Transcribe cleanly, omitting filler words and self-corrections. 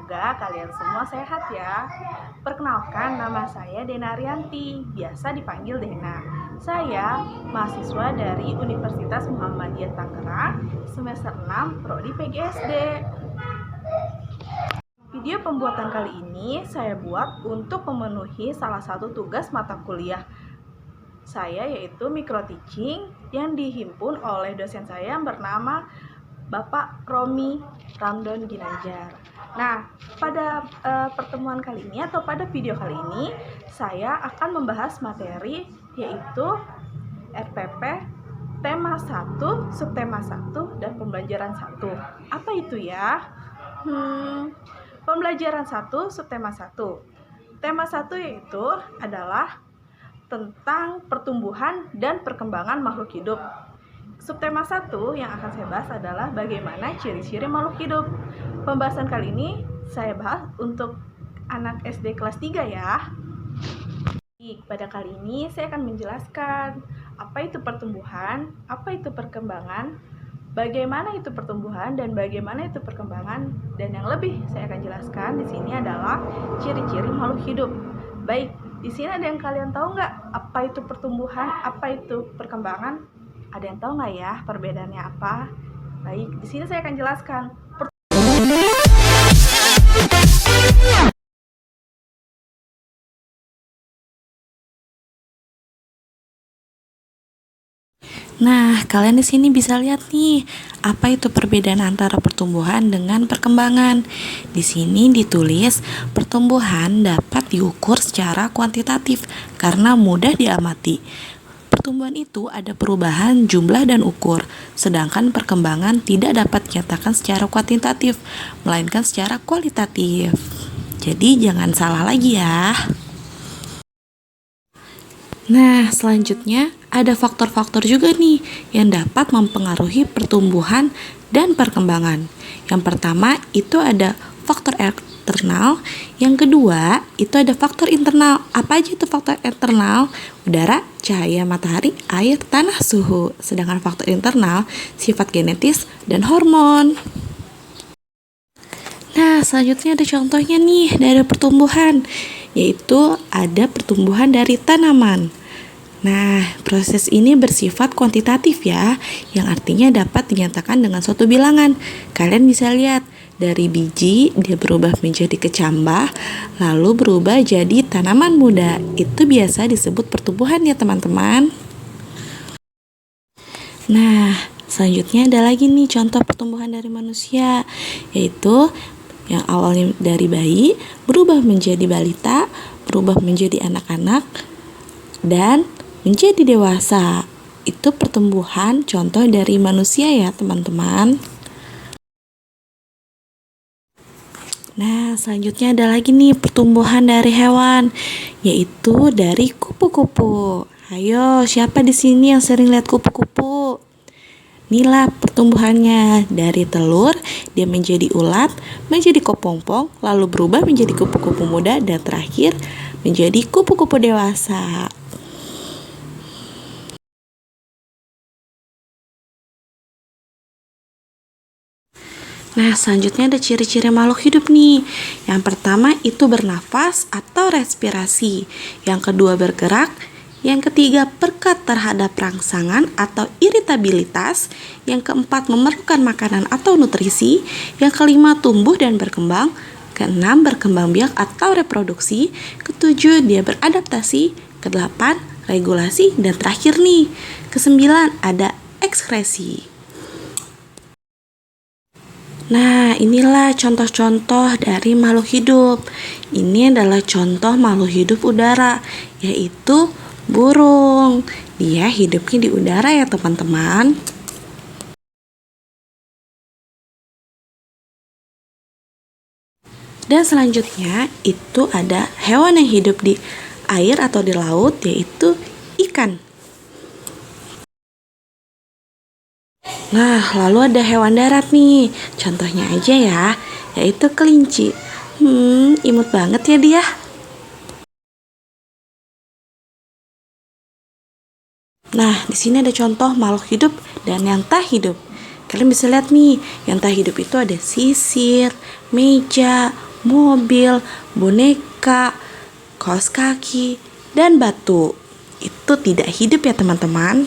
Semoga kalian semua sehat ya. Perkenalkan, nama saya Dena Arianti, biasa dipanggil Dena. Saya mahasiswa dari Universitas Muhammadiyah Tangerang, semester 6, Prodi PGSD. Video pembuatan kali ini saya buat untuk memenuhi salah satu tugas mata kuliah saya, yaitu micro teaching, yang dihimpun oleh dosen saya yang bernama Bapak Romi Ramdon Ginanjar. Nah, pada pertemuan kali ini atau pada video kali ini saya akan membahas materi yaitu RPP tema 1, subtema 1 dan pembelajaran 1. Apa itu ya? Pembelajaran 1, subtema 1. Tema 1 yaitu adalah tentang pertumbuhan dan perkembangan makhluk hidup. Subtema 1 yang akan saya bahas adalah bagaimana ciri-ciri makhluk hidup. Pembahasan kali ini saya bahas untuk anak SD kelas 3 ya. Pada kali ini saya akan menjelaskan apa itu pertumbuhan, apa itu perkembangan, bagaimana itu pertumbuhan dan bagaimana itu perkembangan, dan yang lebih saya akan jelaskan di sini adalah ciri-ciri makhluk hidup. Baik, di sini ada yang kalian tahu nggak apa itu pertumbuhan, apa itu perkembangan? Ada yang tahu nggak ya perbedaannya apa? Baik, di sini saya akan jelaskan. Nah, kalian di sini bisa lihat nih, apa itu perbedaan antara pertumbuhan dengan perkembangan. Di sini ditulis, pertumbuhan dapat diukur secara kuantitatif karena mudah diamati. Pertumbuhan itu ada perubahan jumlah dan ukur, sedangkan perkembangan tidak dapat dinyatakan secara kuantitatif, melainkan secara kualitatif. Jadi jangan salah lagi ya. Nah, selanjutnya ada faktor-faktor juga nih yang dapat mempengaruhi pertumbuhan dan perkembangan. Yang pertama itu ada faktor eksternal, yang kedua itu ada faktor internal. Apa aja itu faktor eksternal? Udara, cahaya matahari, air, tanah, suhu. Sedangkan faktor internal sifat genetis dan hormon. Nah, selanjutnya ada contohnya nih dari pertumbuhan, yaitu ada pertumbuhan dari tanaman. Nah, proses ini bersifat kuantitatif ya, yang artinya dapat dinyatakan dengan suatu bilangan. Kalian bisa lihat, dari biji dia berubah menjadi kecambah, lalu berubah jadi tanaman muda. Itu biasa disebut pertumbuhan ya teman-teman. Nah, selanjutnya ada lagi nih contoh pertumbuhan dari manusia, yaitu yang awalnya dari bayi, berubah menjadi balita, berubah menjadi anak-anak, dan menjadi dewasa. Itu pertumbuhan contoh dari manusia ya teman-teman. Nah, selanjutnya ada lagi nih pertumbuhan dari hewan, yaitu dari kupu-kupu. Ayo, siapa di sini yang sering lihat kupu-kupu? Inilah pertumbuhannya, dari telur dia menjadi ulat, menjadi kepompong, lalu berubah menjadi kupu-kupu muda, dan terakhir menjadi kupu-kupu dewasa. Nah, selanjutnya ada ciri-ciri makhluk hidup nih. Yang pertama itu bernafas atau respirasi. Yang kedua bergerak. Yang ketiga pekat terhadap rangsangan atau iritabilitas. Yang keempat memerlukan makanan atau nutrisi. Yang kelima tumbuh dan berkembang. Keenam berkembang biak atau reproduksi. Ketujuh dia beradaptasi. Kedelapan regulasi. Dan terakhir nih, kesembilan ada ekskresi. Nah, inilah contoh-contoh dari makhluk hidup. Ini adalah contoh makhluk hidup udara, yaitu burung. Dia hidupnya di udara ya teman-teman. Dan selanjutnya itu ada hewan yang hidup di air atau di laut, yaitu ikan. Nah, lalu ada hewan darat nih. Contohnya aja ya, yaitu kelinci. Imut banget ya dia. Nah, di sini ada contoh makhluk hidup dan yang tak hidup. Kalian bisa lihat nih, yang tak hidup itu ada sisir, meja, mobil, boneka, kaos kaki, dan batu. Itu tidak hidup ya teman-teman.